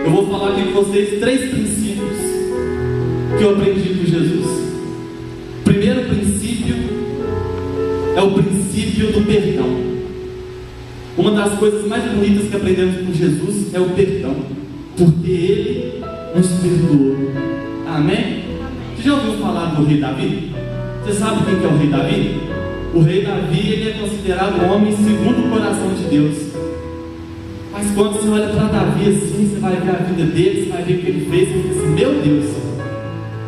Eu vou falar aqui com vocês 3 princípios que eu aprendi com Jesus. O primeiro princípio é o princípio do perdão. Uma das coisas mais bonitas que aprendemos com Jesus é o perdão, porque Ele nos perdoou. Amém? Você já ouviu falar do rei Davi? Você sabe quem que é o rei Davi? O rei Davi, ele é considerado um homem segundo o coração de Deus. Mas quando você olha para Davi assim, você vai ver a vida dele, você vai ver o que ele fez, você diz assim: meu Deus,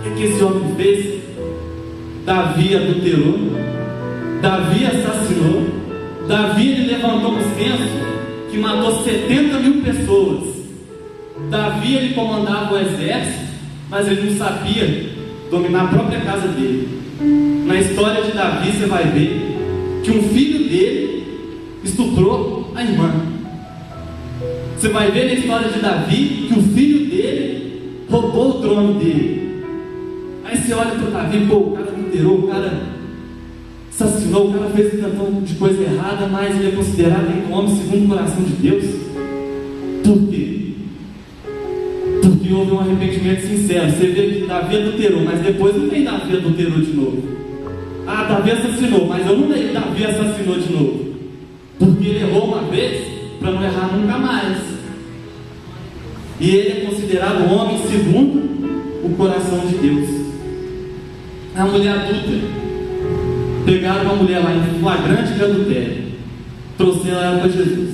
o que esse homem fez? Davi adulterou, Davi assassinou, Davi ele levantou um censo que matou 70 mil pessoas. Davi ele comandava o exército, mas ele não sabia dominar a própria casa dele. Na história de Davi você vai ver que um filho dele estuprou a irmã. Você vai ver na história de Davi que o filho dele roubou o trono dele. Aí você olha para Davi, pô, o cara adulterou, o cara assassinou, o cara fez um tantão de coisa errada, mas ele é considerado um homem segundo o coração de Deus. Por quê? Porque houve um arrependimento sincero. Você vê que Davi adulterou, mas depois não vem Davi adulterou de novo. Ah, Davi assassinou, mas eu não leio Davi assassinou de novo, porque ele errou uma vez para não errar nunca mais. E ele é considerado um homem segundo o coração de Deus. A mulher adulta, pegaram uma mulher lá em flagrante de adultério, trouxeram ela para Jesus.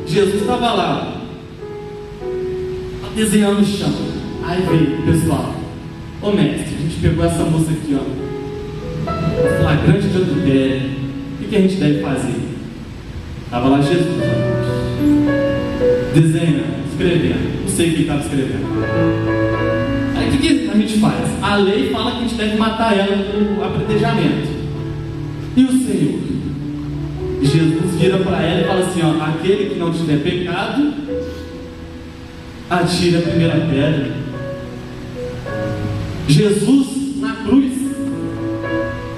Jesus estava lá, desenhando no chão. Aí veio o pessoal: ô mestre, a gente pegou essa moça aqui, ó, flagrante de adultério, o que a gente deve fazer? Estava lá Jesus, desenhando, escrevendo, não sei o que estava escrevendo. Aí o que a gente faz? A lei fala que a gente deve matar ela com apedrejamento. E o Senhor? Jesus vira para ela e fala assim: ó, aquele que não tiver pecado, atira a primeira pedra. Jesus na cruz,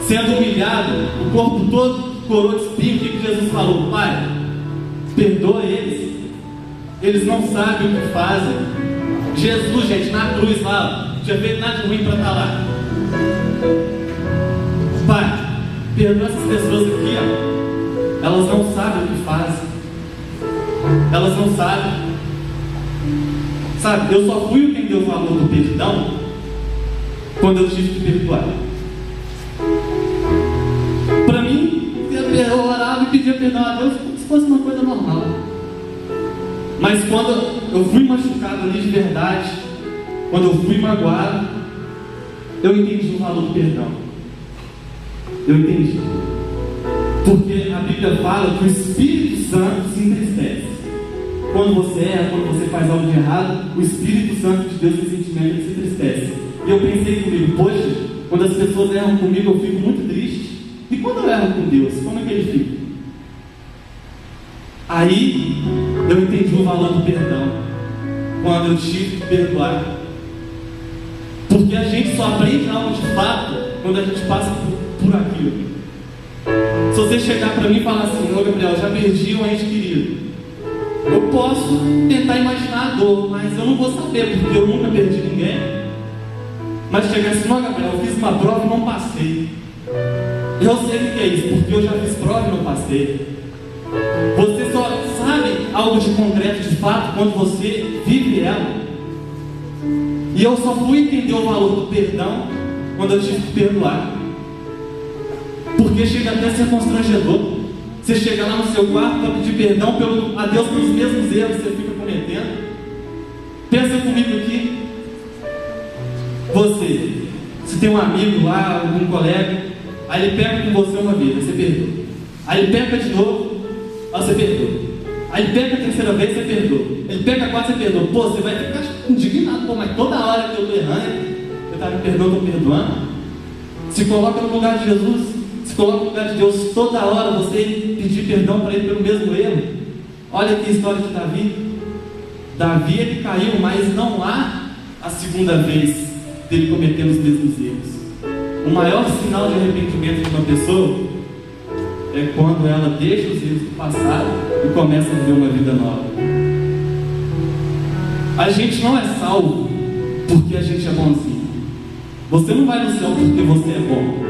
sendo humilhado, o corpo todo coroa de espinho, o que Jesus falou? Pai, perdoa eles não sabem o que fazem. Jesus, gente, na cruz lá, não tinha feito nada de ruim para estar lá. Pai, perdoa essas pessoas aqui, ó, elas não sabem o que fazem, elas não sabem. Sabe, eu só fui entender o valor do perdão quando eu tive que perdoar. Para mim, eu orava e pedia perdão a Deus como se fosse uma coisa normal. Mas quando eu fui machucado ali de verdade, quando eu fui magoado, eu entendi o valor do perdão. Eu entendi. Porque a Bíblia fala que o Espírito Santo se entristece. Quando você erra, quando você faz algo de errado, o Espírito Santo de Deus, esse sentimento, ele se entristece. E eu pensei comigo: poxa, quando as pessoas erram comigo, eu fico muito triste. E quando eu erro com Deus, como é que ele fica? Aí eu entendi o valor do perdão, quando eu tive que perdoar. Porque a gente só aprende algo de fato quando a gente passa por aquilo. Se você chegar para mim e falar assim: ô Gabriel, já perdi um ente querido, eu posso tentar imaginar a dor, mas eu não vou saber, porque eu nunca perdi ninguém. Mas chegar assim: não, Gabriel, eu fiz uma prova e não passei. Eu sei o que é isso, porque eu já fiz prova e não passei. Você só sabe algo de concreto, de fato, quando você vive ela. E eu só fui entender o valor do perdão quando eu tive que perdoar. Porque chega até a ser constrangedor. Você chega lá no seu quarto para pedir perdão a Deus pelos mesmos erros que você fica cometendo. Pensa comigo aqui. Você tem um amigo lá, algum colega, aí ele peca com você uma vez, você perdoa. Aí ele peca de novo, aí você perdoa. Aí ele peca a terceira vez, você perdoa. Ele peca a quarta, você perdoa. Pô, você vai ficar indignado: pô, mas toda hora que eu estou errando, eu estava me perdoando, estou perdoando. Se coloca no lugar de Jesus, se coloca no lugar de Deus. Toda hora você pedir perdão para Ele pelo mesmo erro. Olha aqui a história de Davi. Davi, ele caiu, mas não há a segunda vez dele cometendo os mesmos erros. O maior sinal de arrependimento de uma pessoa é quando ela deixa os erros do passado e começa a viver uma vida nova. A gente não é salvo porque a gente é bonzinho. Você não vai no céu porque você é bom.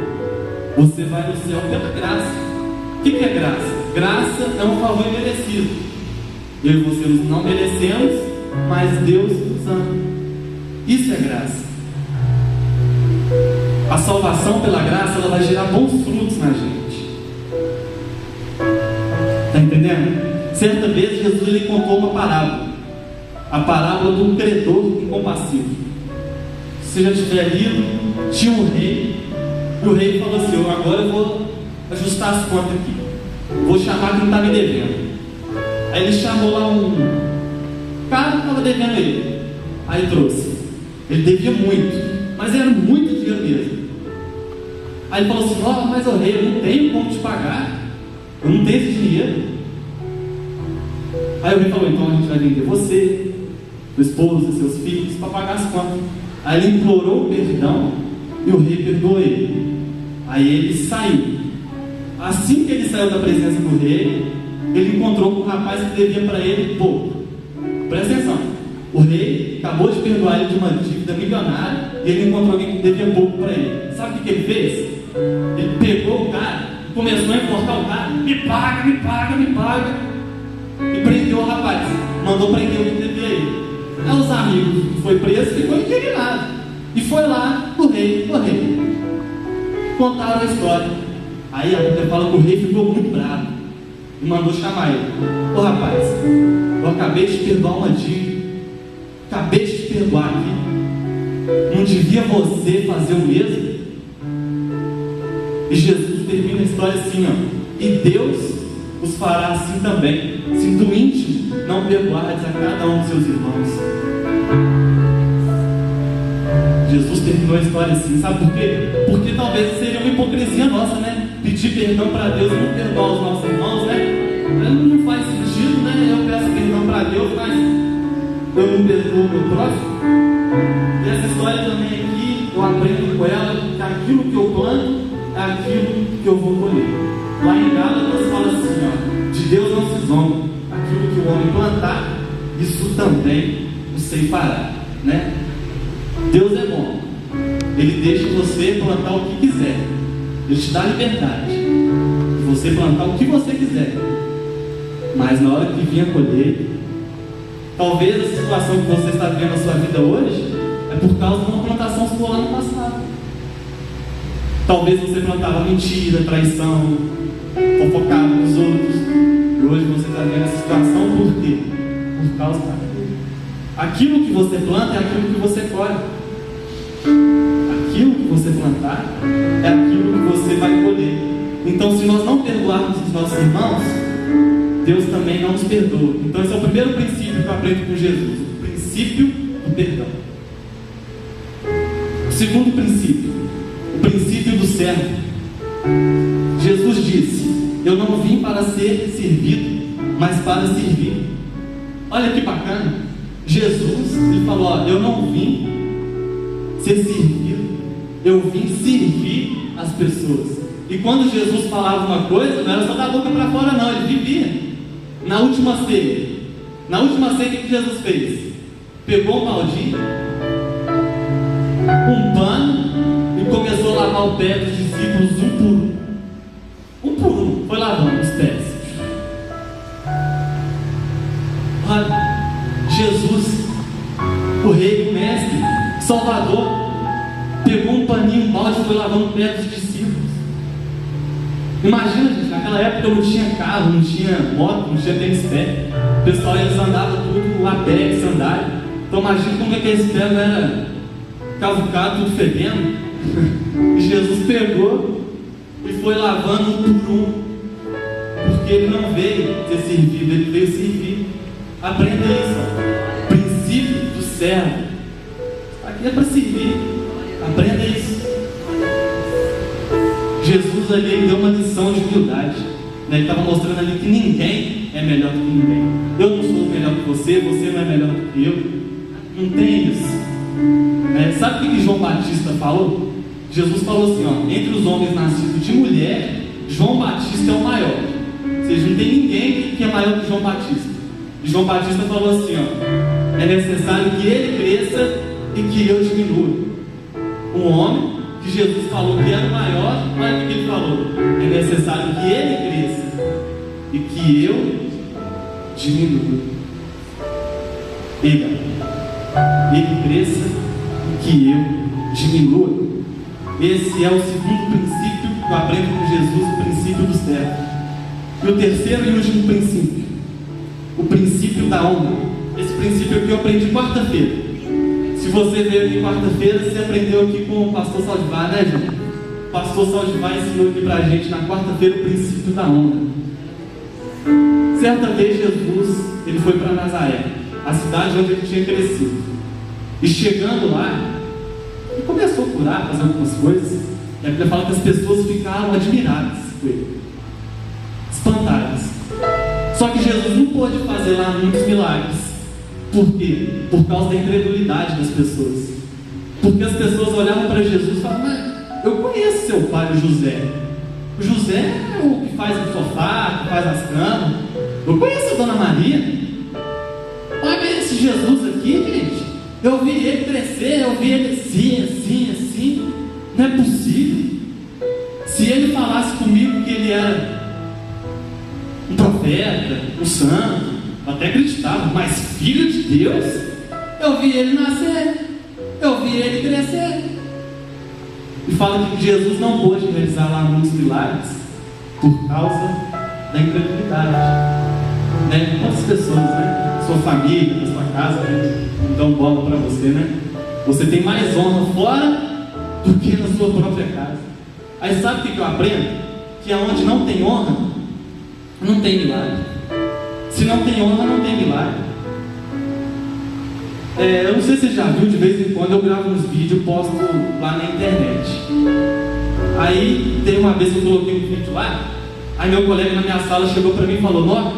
Você vai no céu pela graça. O que é graça? Graça é um favor imerecido. Eu e você não merecemos, mas Deus nos ama. Isso é graça. A salvação pela graça, ela vai gerar bons frutos na gente. Está entendendo? Certa vez Jesus ele contou uma parábola. A parábola de um credor incompassivo. Se você já tiver lido, tinha um rei. E o rei falou assim: agora eu vou ajustar as contas aqui. Vou chamar quem está me devendo. Aí ele chamou lá um cara que estava devendo ele. Aí trouxe. Ele devia muito, mas era muito dinheiro mesmo. Aí ele falou assim: mas o rei, eu não tenho como te pagar. Eu não tenho esse dinheiro. Aí o rei falou: então a gente vai vender você, sua esposa, seus filhos, para pagar as contas. Aí ele implorou perdão e o rei perdoou ele. Aí ele saiu. Assim que ele saiu da presença do rei, ele encontrou com um rapaz que devia para ele pouco. Presta atenção. O rei acabou de perdoar ele de uma dívida milionária e ele encontrou alguém que devia pouco para ele. Sabe o que ele fez? Ele pegou o cara e começou a enforcar o cara. Me paga, me paga, me paga. E prendeu o rapaz. Mandou prender o que devia a ele. Aí os amigos foi preso e ficou indignado. E foi lá o rei. Contaram a história. Aí a Bíblia fala que o rei ficou muito bravo e mandou chamar ele. Rapaz, eu acabei de perdoar uma dívida. Acabei de te perdoar aqui. Não devia você fazer o mesmo? E Jesus termina a história assim, e Deus os fará assim também, se do íntimo não perdoardes a cada um dos seus irmãos. Jesus terminou a história assim, sabe por quê? Porque talvez seria uma hipocrisia nossa, né? Pedir perdão para Deus e não perdoar os nossos irmãos, né? Não faz sentido, né? Eu peço perdão para Deus, mas eu não perdoo o meu próximo. E essa história também aqui, eu aprendo com ela que aquilo que eu planto é aquilo que eu vou colher. Lá em Gálatas fala assim, de Deus não se zomba. Aquilo que o homem plantar, isso também o ceifará, né? Deus é bom. Ele deixa você plantar o que quiser. Ele te dá liberdade de você plantar o que você quiser. Mas na hora que vir a colher, talvez a situação que você está vivendo na sua vida hoje é por causa de uma plantação sua lá no passado. Talvez você plantava mentira, traição, fofocava com os outros, e hoje você está vendo essa situação por quê? Por causa daquilo. Aquilo que você planta é aquilo que você colhe. Aquilo que você plantar é aquilo que você vai colher. Então, se nós não perdoarmos os nossos irmãos, Deus também não nos perdoa. Então esse é o primeiro princípio que eu aprendo com Jesus, o princípio do perdão. O segundo princípio, o princípio do servo. Jesus disse: eu não vim para ser servido, mas para servir. Olha que bacana. Jesus, ele falou, eu não vim ser servido, eu vim servir as pessoas. E quando Jesus falava uma coisa, não era só da boca para fora não, ele vivia. Na última ceia, o que Jesus fez? Pegou um baldinho, um pano e começou a lavar o pé dos discípulos um por um. Um por um, foi lavando os pés. Olha, Jesus, o rei, o mestre, Salvador, pegou um paninho, um balde e foi lavando o pé dos discípulos. Imagina, gente, naquela época não tinha carro, não tinha moto, não tinha tênis pé. O pessoal, eles andavam tudo a pé, sandália. Então imagina como é que esse pé não era cavucado, tudo fedendo. E Jesus pegou e foi lavando um por um, porque ele não veio ser servido, ele veio servir. Aprenda isso, princípio do servo. Aqui é para servir, aprenda isso. Jesus ali, ele deu uma lição de humildade, né? Ele estava mostrando ali que ninguém é melhor do que ninguém. Eu não sou melhor que você, você não é melhor do que eu. Não tem isso, né? Sabe o que João Batista falou? Jesus falou assim, entre os homens nascidos de mulher, João Batista é o maior. Ou seja, não tem ninguém que é maior que João Batista. E João Batista falou assim, é necessário que ele cresça e que eu diminua. Um homem que Jesus falou que era o maior, olha o que ele falou: é necessário que ele cresça e que eu diminua. Ele cresça e que eu diminua. Esse é o segundo princípio que eu aprendo com Jesus, o princípio do servo. E o terceiro e último princípio, o princípio da honra. Esse princípio aqui eu aprendi quarta-feira. Se você veio aqui quarta-feira, você aprendeu aqui com o pastor Saldivar, né, gente? O pastor Saldivar ensinou aqui pra gente na quarta-feira o princípio da honra. Certa vez Jesus, ele foi para Nazaré, a cidade onde ele tinha crescido. E chegando lá, ele começou a curar, fazer algumas coisas. E a Bíblia fala que as pessoas ficaram admiradas com ele, espantadas. Só que Jesus não pôde fazer lá muitos milagres. Por quê? Por causa da incredulidade das pessoas. Porque as pessoas olhavam para Jesus e falavam: mas eu conheço seu pai, o José. O José é o que faz o sofá, que faz as camas. Eu conheço a Dona Maria. Olha esse Jesus aqui, gente. Eu vi ele crescer, eu vi ele assim. Não é possível. Se ele falasse comigo que ele era um profeta, um santo, eu até acreditava, mas filho de Deus, eu vi ele nascer, eu vi ele crescer. E fala que Jesus não pôde realizar lá muitos milagres por causa da incredulidade. Né? Quantas pessoas, né? Sua família, na sua casa, né? Não dão bola para você, né? Você tem mais honra fora do que na sua própria casa. Aí sabe o que eu aprendo? Que aonde não tem honra, não tem milagre. Se não tem honra, não tem milagre. Eu não sei se você já viu, de vez em quando eu gravo uns vídeos e posto lá na internet. Aí tem uma vez que eu coloquei um vídeo lá, aí meu colega na minha sala chegou para mim e falou: Nó,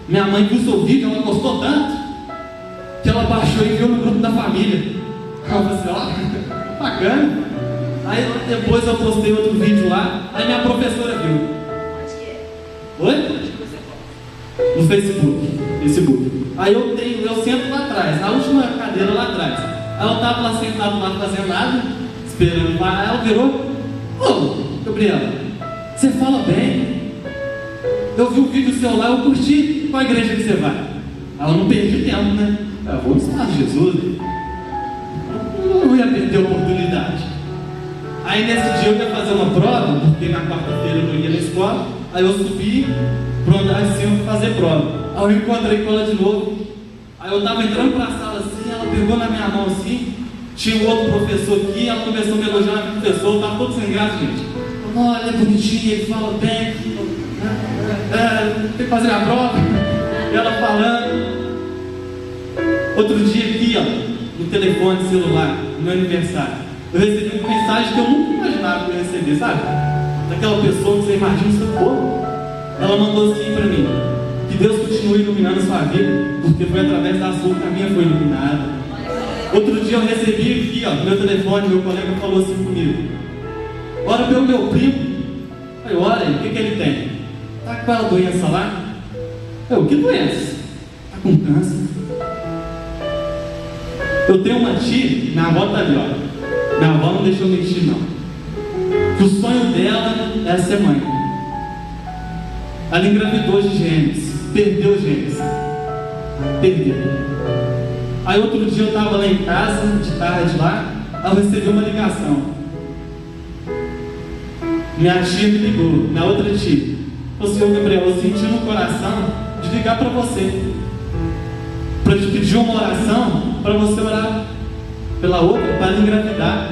minha mãe viu seu vídeo, ela gostou tanto que ela baixou e viu no grupo da família. Eu falei assim: ó, bacana. Aí depois eu postei outro vídeo lá, aí minha professora viu. Oi? No Facebook. Aí eu sento lá atrás, na última cadeira lá atrás. Aí eu estava lá sentado lá fazendo nada, esperando lá. Aí ela virou: ô, Gabriela, você fala bem. Eu vi o vídeo seu lá, eu curti. Qual a igreja que você vai? Aí eu não perdi tempo, né? Eu vou ensinar Jesus. Eu não ia perder a oportunidade. Aí nesse dia eu ia fazer uma prova, porque na quarta-feira eu não ia na escola. Aí eu subi pro andar de cima para fazer prova. Aí eu encontrei com ela de novo. Aí eu estava entrando para a sala assim, ela pegou na minha mão assim. Tinha um outro professor aqui, ela começou a me elogiar no professor, estava todo sem graça, gente. Olha, é bonitinho, ele fala bem. Tem que fazer a prova. E ela falando. Outro dia aqui, ó, no telefone celular, no meu aniversário, eu recebi uma mensagem que eu nunca imaginava que eu ia receber, sabe? Daquela pessoa que você imagina o seu povo. Ela mandou assim para mim: que Deus continue iluminando a sua vida, porque foi através da sua que a minha foi iluminada. Outro dia eu recebi aqui, ó, no meu telefone, meu colega falou assim comigo: ora pelo meu primo. Aí, olha, o que ele tem? Tá com aquela doença lá? Eu, que doença? Tá com câncer. Eu tenho uma tia, minha avó tá ali, ó. Minha avó não deixou mentir, não. Que o sonho dela era ser mãe. Ela engravidou de gêmeos, perdeu gêmeos. Perdeu. Aí outro dia eu estava lá em casa, de tarde lá, eu recebi uma ligação. Minha tia me ligou, minha outra tia. Falou assim: ô Gabriel, eu senti no coração de ligar para você, para te pedir uma oração, para você orar pela outra, para ela engravidar.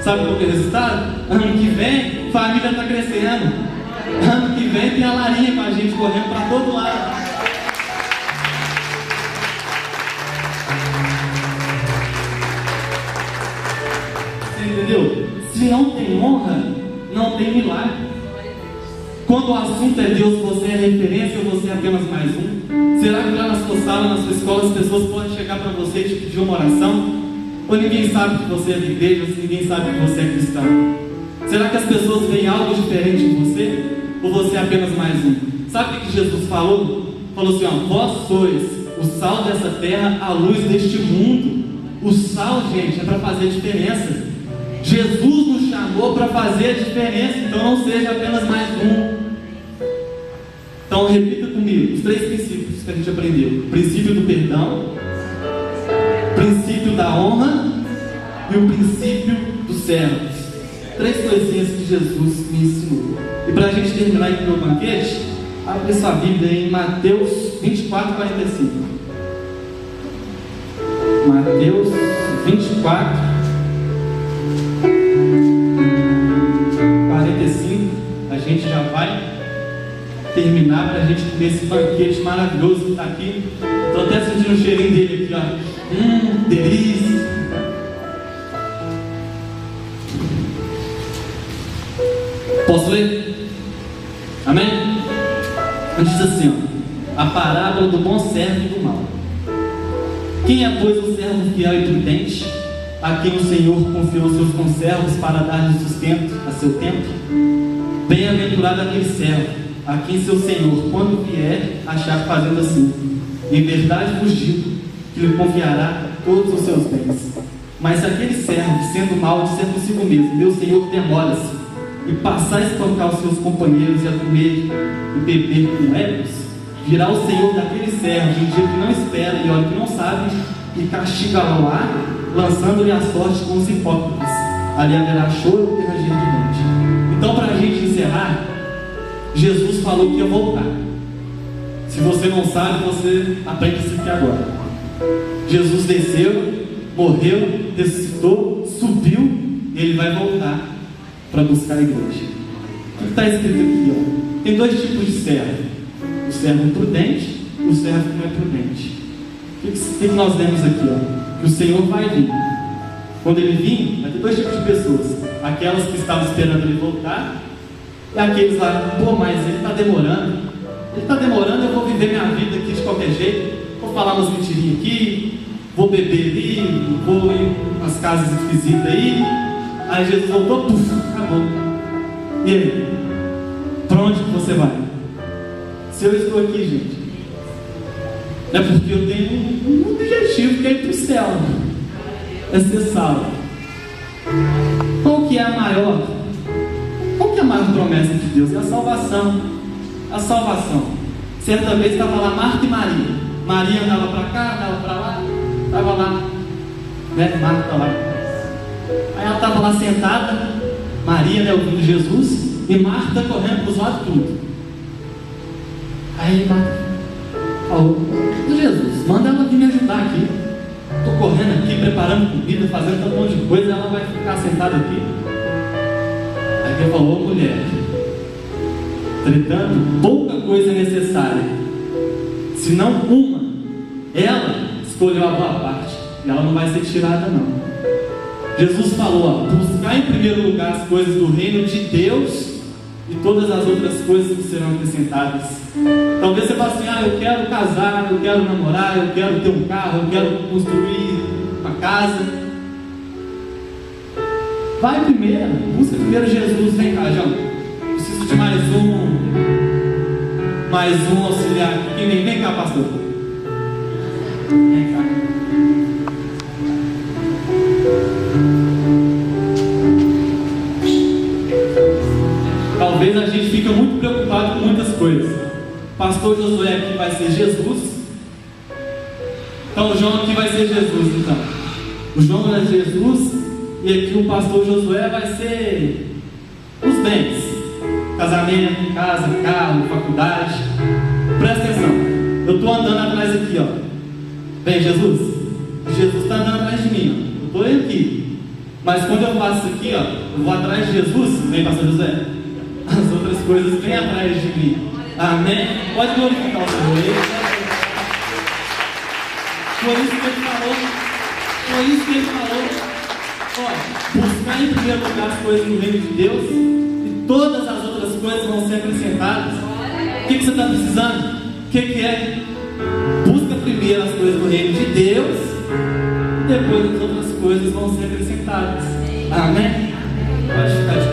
Sabe qual que é o resultado? Ano que vem, família está crescendo. Ano que vem tem a Larinha com a gente correndo para todo lado. Você entendeu? Se não tem honra, não tem milagre. Quando o assunto é Deus, você é referência ou você é apenas mais um? Será que lá na sua sala, na sua escola, as pessoas podem chegar para você e te pedir uma oração? Ou ninguém sabe que você é da igreja, ou ninguém sabe que você é cristão? Será que as pessoas veem algo diferente em você? Ou você é apenas mais um? Sabe o que Jesus falou? Falou assim: ó, vós sois o sal dessa terra, a luz deste mundo. O sal, gente, é para fazer diferença. Jesus nos chamou para fazer a diferença, então não seja apenas mais um. Então repita comigo os 3 princípios que a gente aprendeu: o princípio do perdão, o princípio da honra e o princípio dos servos. 3 coisinhas que Jesus me ensinou. E para a gente terminar aqui no banquete, abre sua Bíblia em Mateus 24, 45. Mateus 24, 45. A gente já vai terminar para a gente comer esse banquete maravilhoso que está aqui. Estou até sentindo o cheirinho dele aqui, ó. Delícia. Posso ler? Amém? Diz assim, ó: a parábola do bom servo e do mau. Quem é, pois, o servo fiel e prudente, a quem o Senhor confiou seus conservos para dar-lhe sustento a seu tempo? Bem-aventurado aquele servo, a quem seu Senhor, quando vier, achar fazendo assim. Em verdade vos digo que lhe confiará todos os seus bens. Mas aquele servo, sendo mau, disser consigo mesmo: meu Senhor demora-se, e passar a espancar os seus companheiros e a comer e beber com ébrios, virá o Senhor daquele servo em dia que não espera e olha que não sabe, e castiga-o lá, lançando-lhe a sorte com os hipócritas. Ali haverá choro e ranger de dente. Então, para a gente encerrar, Jesus falou que ia voltar. Se você não sabe, você aprende isso aqui agora. Jesus desceu, morreu, ressuscitou, subiu, e Ele vai voltar para buscar a igreja. O que está escrito aqui? Ó? Tem 2 tipos de servo: o servo prudente e o servo que não é prudente. O que nós vemos aqui? Ó? Que o Senhor vai vir. Quando Ele vir, vai ter 2 tipos de pessoas: aquelas que estavam esperando Ele voltar, e aqueles lá: pô, mas Ele está demorando. Ele está demorando, eu vou viver minha vida aqui de qualquer jeito, vou falar umas mentirinhas aqui, vou beber ali, vou ir umas casas esquisitas aí. Aí Jesus voltou, puf, acabou. E aí? Para onde que você vai? Se eu estou aqui, gente, é porque eu tenho um objetivo, que é ir para o céu, é ser salvo. Qual que é a maior promessa de Deus? É a salvação. A salvação. Certa vez estava lá Marta e Maria. Maria andava para cá, andava para lá, estava lá, né? Marta lá. Aí ela estava lá sentada, Maria, né, ouvindo Jesus, e Marta correndo para os lados tudo. Aí Marta falou: Jesus, manda ela vir me ajudar aqui. Estou correndo aqui, preparando comida, fazendo um monte de coisa, ela vai ficar sentada aqui. Aí ele falou: mulher, entretanto, pouca coisa é necessária, senão uma. Ela escolheu a boa parte, e ela não vai ser tirada, não. Jesus falou: ó, buscar em primeiro lugar as coisas do reino de Deus, e todas as outras coisas que serão acrescentadas. Talvez você fale assim: ah, eu quero casar, eu quero namorar, eu quero ter um carro, eu quero construir uma casa. Vai primeiro, busca primeiro Jesus. Vem cá, João, preciso de mais um auxiliar aqui. Vem cá, pastor. Vem cá. Talvez a gente fique muito preocupado com muitas coisas. Pastor Josué aqui vai ser Jesus. Então o João aqui vai ser Jesus, então. O João é Jesus, e aqui o pastor Josué vai ser os bens: casamento, casa, carro, faculdade. Presta atenção, eu estou andando atrás aqui, ó. Vem Jesus. Jesus está andando atrás de mim, ó. Eu estou aqui. Mas quando eu faço isso aqui, ó, eu vou atrás de Jesus. Vem, pastor José. As outras coisas vêm atrás de mim. Amém? Pode glorificar o Senhor. Foi isso que ele falou. Foi isso que ele falou. Olha, buscar em primeiro lugar as coisas no reino de Deus, e todas as outras coisas vão ser acrescentadas. O que você está precisando? O que é? Busca primeiro as coisas do reino de Deus, e depois as outras coisas vão ser acrescentadas. Amém? Pode ficar de